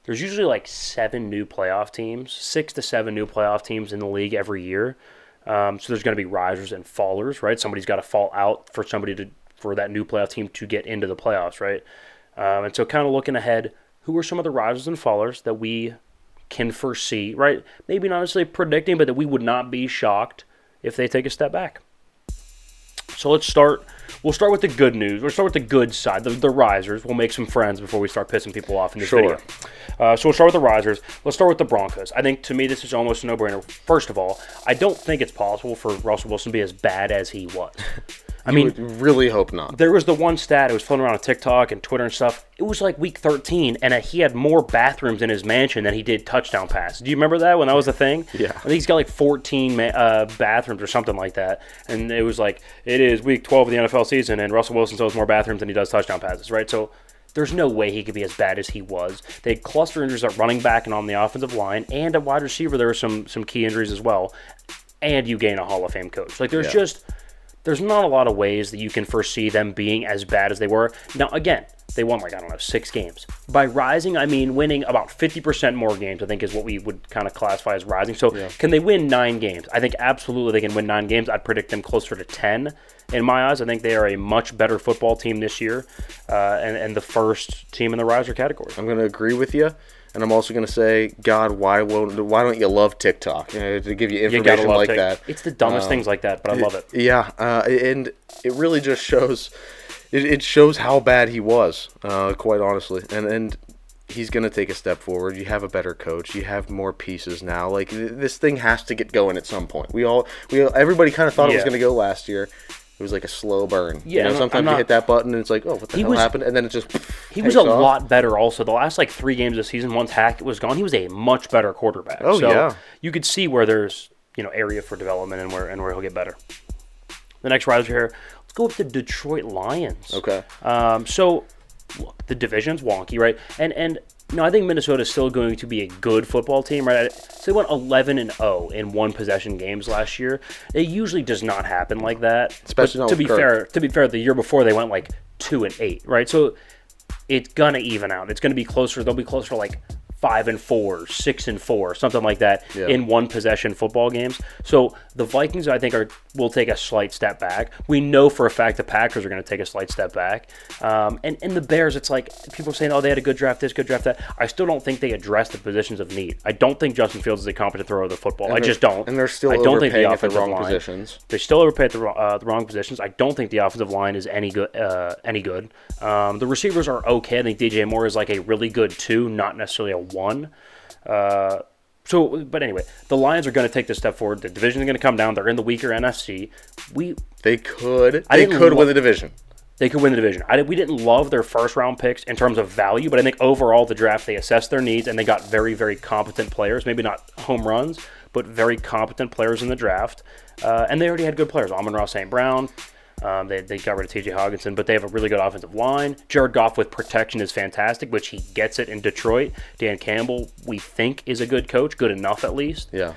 there's usually like 7 new playoff teams, 6 to 7 new playoff teams in the league every year. So there's going to be risers and fallers, right? Somebody's got to fall out for for that new playoff team to get into the playoffs, right? And so kind of looking ahead, who are some of the risers and fallers that we can foresee, right? Maybe not necessarily predicting, but that we would not be shocked if they take a step back. So let's start. We'll start with the good news. We'll start with the good side, the risers. We'll make some friends before we start pissing people off in this video. So we'll start with the risers. Let's start with the Broncos. I think, to me, this is almost a no-brainer. First of all, I don't think it's possible for Russell Wilson to be as bad as he was. I mean, would really hope not. There was the one stat, it was floating around on TikTok and Twitter and stuff. It was like week 13, and he had more bathrooms in his mansion than he did touchdown passes. Do you remember that when that was a thing? Yeah. I think he's got like 14 bathrooms or something like that. And it was like, it is week 12 of the NFL season, and Russell Wilson still has more bathrooms than he does touchdown passes, right? So there's no way he could be as bad as he was. They had cluster injuries at running back and on the offensive line, and at wide receiver there were some key injuries as well. And you gain a Hall of Fame coach. Like, there's not a lot of ways that you can foresee them being as bad as they were. Now, again, they won 6 games. By rising, I mean winning about 50% more games, I think is what we would kind of classify as rising. So Can they win 9 games? I think absolutely they can win 9 games. I'd predict them closer to 10. In my eyes, I think they are a much better football team this year and the first team in the riser category. I'm going to agree with you. And I'm also going to say, God, why don't you love TikTok? To give you information like that. It's the dumbest things like that, but I love it. Yeah, and it really just shows. It shows how bad he was, quite honestly. And he's going to take a step forward. You have a better coach. You have more pieces now. Like, this thing has to get going at some point. Everybody kind of thought it was going to go last year. It was like a slow burn. Yeah, sometimes you hit that button and it's like, oh, what the hell happened? And then it just He was a lot better also. The last 3 games of the season, once Hackett was gone, he was a much better quarterback. Oh, so yeah. You could see where there's area for development and where he'll get better. The next riser here, let's go with the Detroit Lions. Okay. So, look, the division's wonky, right? And I think Minnesota is still going to be a good football team, right? So they went 11-0 in one-possession games last year. It usually does not happen like that. Especially not to be fair, the year before they went 2-8, right? So it's gonna even out. It's gonna be closer. They'll be closer to 5-4, 6-4, something like that in one-possession football games. So the Vikings, I think, will take a slight step back. We know for a fact the Packers are going to take a slight step back. And the Bears, it's like people are saying, oh, they had a good draft this, good draft that. I still don't think they address the positions of need. I don't think Justin Fields is a competent thrower of the football. I just don't. And they're still overpaying at the wrong positions. They still overpay at the wrong positions. I don't think the offensive line is any good. The receivers are okay. I think DJ Moore is a really good 2, not necessarily a 1. But anyway, the Lions are going to take this step forward. The division is going to come down. They're in the weaker NFC. They could win the division. They could win the division. We didn't love their first-round picks in terms of value, but I think overall the draft, they assessed their needs, and they got very, very competent players. Maybe not home runs, but very competent players in the draft. And they already had good players. Amon-Ra St. Brown. They got rid of T.J. Hawkinson, but they have a really good offensive line. Jared Goff with protection is fantastic, which he gets it in Detroit. Dan Campbell, we think, is a good coach, good enough at least. Yeah.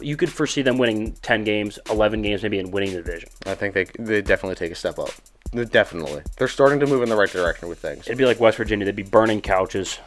You could foresee them winning 10 games, 11 games maybe, and winning the division. I think they definitely take a step up. Definitely. They're starting to move in the right direction with things. It'd be like West Virginia. They'd be burning couches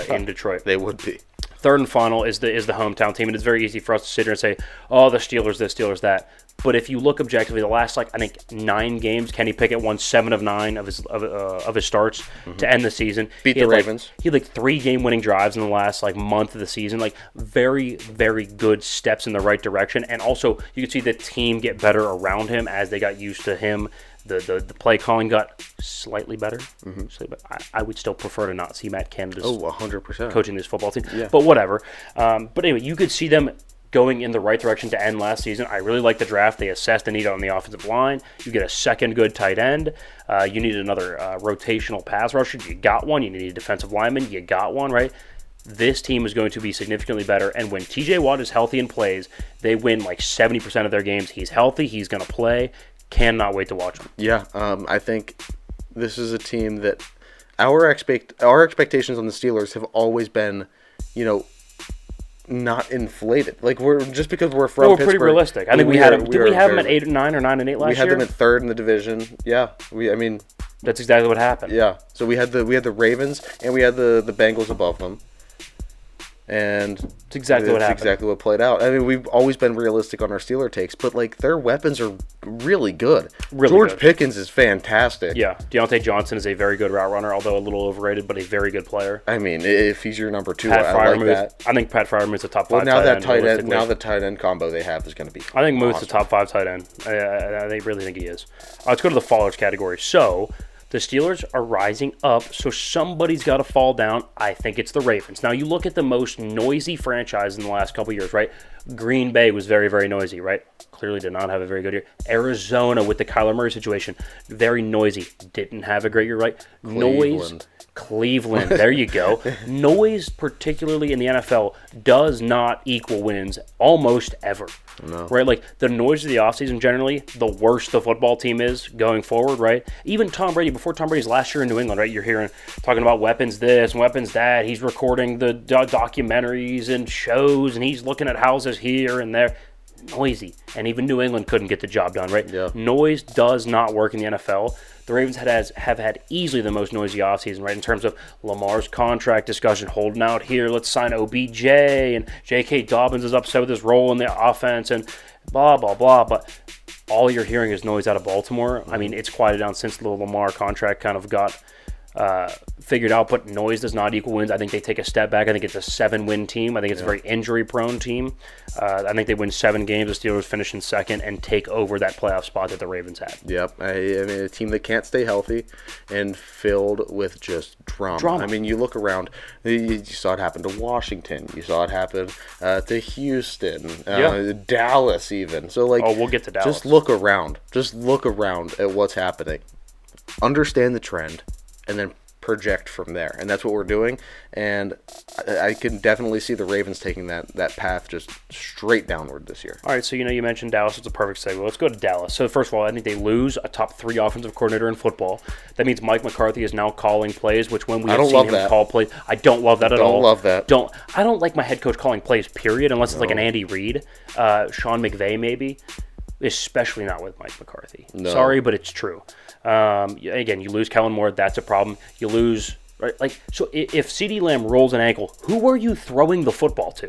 in Detroit. They would be. Third and final is the hometown team, and it's very easy for us to sit here and say, oh, the Steelers this, Steelers that. But if you look objectively, the last I think 9 games, Kenny Pickett won 7 of 9 of his starts to end the season. Beat the Ravens. He had 3 game-winning drives in the last month of the season. Very, very good steps in the right direction, and also you could see the team get better around him as they got used to him. The play calling got slightly better. But I would still prefer to not see Matt Canada's 100% coaching this football team. Yeah. But whatever. But anyway, you could see them going in the right direction to end last season. I really like the draft. They assessed the need on the offensive line. You get a second good tight end. You need another rotational pass rusher. You got one. You need a defensive lineman. You got one, right? This team is going to be significantly better. And when TJ Watt is healthy and plays, they win 70% of their games. He's healthy. He's going to play. Cannot wait to watch him. Yeah, I think this is a team that our expectations on the Steelers have always been, not inflated. We're just because we're from Pittsburgh. We're pretty realistic. I think we had them. Did we have them at 8-9 or 9-8 last year? We had them at 3rd in the division. Yeah, That's exactly what happened. Yeah. So we had the Ravens and we had the Bengals above them. And it's exactly what happened. Exactly what played out. I mean, we've always been realistic on our Steeler takes, but like their weapons are really good. George Pickens is fantastic. Yeah, Deontay Johnson is a very good route runner, although a little overrated, but a very good player. I mean, if he's your number 2, I like that. I think Pat Fryermuth's a top 5 well, now tight that end. Now the tight end combo they have is going to be. I think Muth's a top 5 tight end. I really think he is. Let's go to the fallers category. So the Steelers are rising up, so somebody's got to fall down. I think it's the Ravens. Now, you look at the most noisy franchise in the last couple of years, right? Green Bay was very, very noisy, right? Clearly did not have a very good year. Arizona with the Kyler Murray situation, very noisy. Didn't have a great year, right? Cleveland, there you go. Noise, particularly in the NFL, does not equal wins almost ever. No. Right? Like, the noise of the offseason, generally, the worse the football team is going forward, right? Even Tom Brady, before Tom Brady's last year in New England, right? You're hearing, talking about weapons this and weapons that. He's recording the documentaries and shows, and he's looking at houses here and there. Noisy. And even New England couldn't get the job done, right? Yeah. Noise does not work in the NFL. The Ravens have had easily the most noisy offseason, right, in terms of Lamar's contract discussion, holding out here, let's sign OBJ, and J.K. Dobbins is upset with his role in the offense, and blah, blah, blah. But all you're hearing is noise out of Baltimore. I mean, it's quieted down since the Lamar contract kind of got figured out, but noise does not equal wins. I think they take a step back. I think it's a 7-win team. I think it's a very injury-prone team. I think they win 7 games. The Steelers finish in second and take over that playoff spot that the Ravens had. Yep. I mean, a team that can't stay healthy and filled with just drama. I mean, you look around, you saw it happen to Washington. You saw it happen to Houston, Dallas even. So, like, we'll get to Dallas. Just look around. Just look around at what's happening. Understand the trend. And then project from there. And that's what we're doing. And I can definitely see the Ravens taking that path just straight downward this year. All right, so you mentioned Dallas. It's a perfect segue. Let's go to Dallas. So first of all, I think they lose a top 3 offensive coordinator in football. That means Mike McCarthy is now calling plays, which when we have seen him call plays, I don't love that at all. Don't love that. I don't like my head coach calling plays, period, unless it's like an Andy Reid, Sean McVay maybe. Especially not with Mike McCarthy. No. Sorry, but it's true. Again, you lose Kellen Moore, that's a problem. You lose, right? Like, so if CeeDee Lamb rolls an ankle, who are you throwing the football to?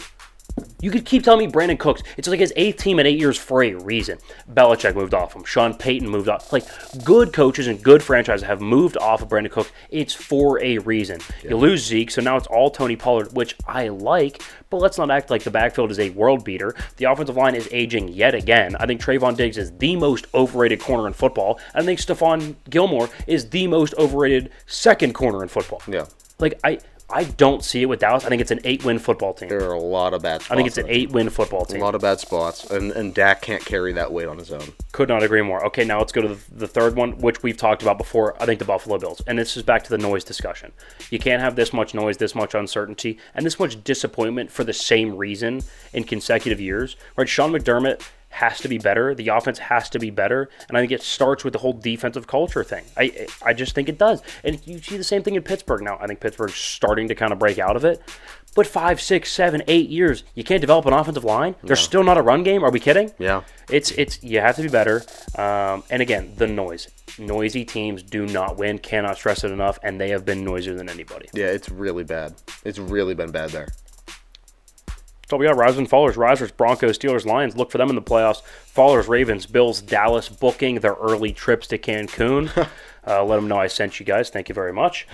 You could keep telling me Brandon Cooks. It's like his 8th team in 8 years for a reason. Belichick moved off him. Sean Payton moved off. Like, good coaches and good franchises have moved off of Brandon Cooks. It's for a reason. Yeah. You lose Zeke, so now it's all Tony Pollard, which I like, but let's not act like the backfield is a world beater. The offensive line is aging yet again. I think Trayvon Diggs is the most overrated corner in football. I think Stephon Gilmore is the most overrated second corner in football. Yeah. Like, I don't see it with Dallas. I think it's an 8-win football team. There are a lot of bad spots. I think it's an 8-win football team. A lot of bad spots, and Dak can't carry that weight on his own. Could not agree more. Okay, now let's go to the third one, which we've talked about before. I think the Buffalo Bills. And this is back to the noise discussion. You can't have this much noise, this much uncertainty, and this much disappointment for the same reason in consecutive years. Right? Sean McDermott has to be better. The offense has to be better. And I think it starts with the whole defensive culture thing. I just think it does. And you see the same thing in Pittsburgh now. I think Pittsburgh's starting to kind of break out of it. But 5, 6, 7, 8 years, you can't develop an offensive line? No. There's still not a run game? Are we kidding? Yeah. It's you have to be better. And again, the noise. Noisy teams do not win, cannot stress it enough, and they have been noisier than anybody. Yeah, it's really bad. It's really been bad there. So we got Risers and Fallers. Risers, Broncos, Steelers, Lions. Look for them in the playoffs. Fallers, Ravens, Bills, Dallas, booking their early trips to Cancun. Let them know I sent you guys. Thank you very much.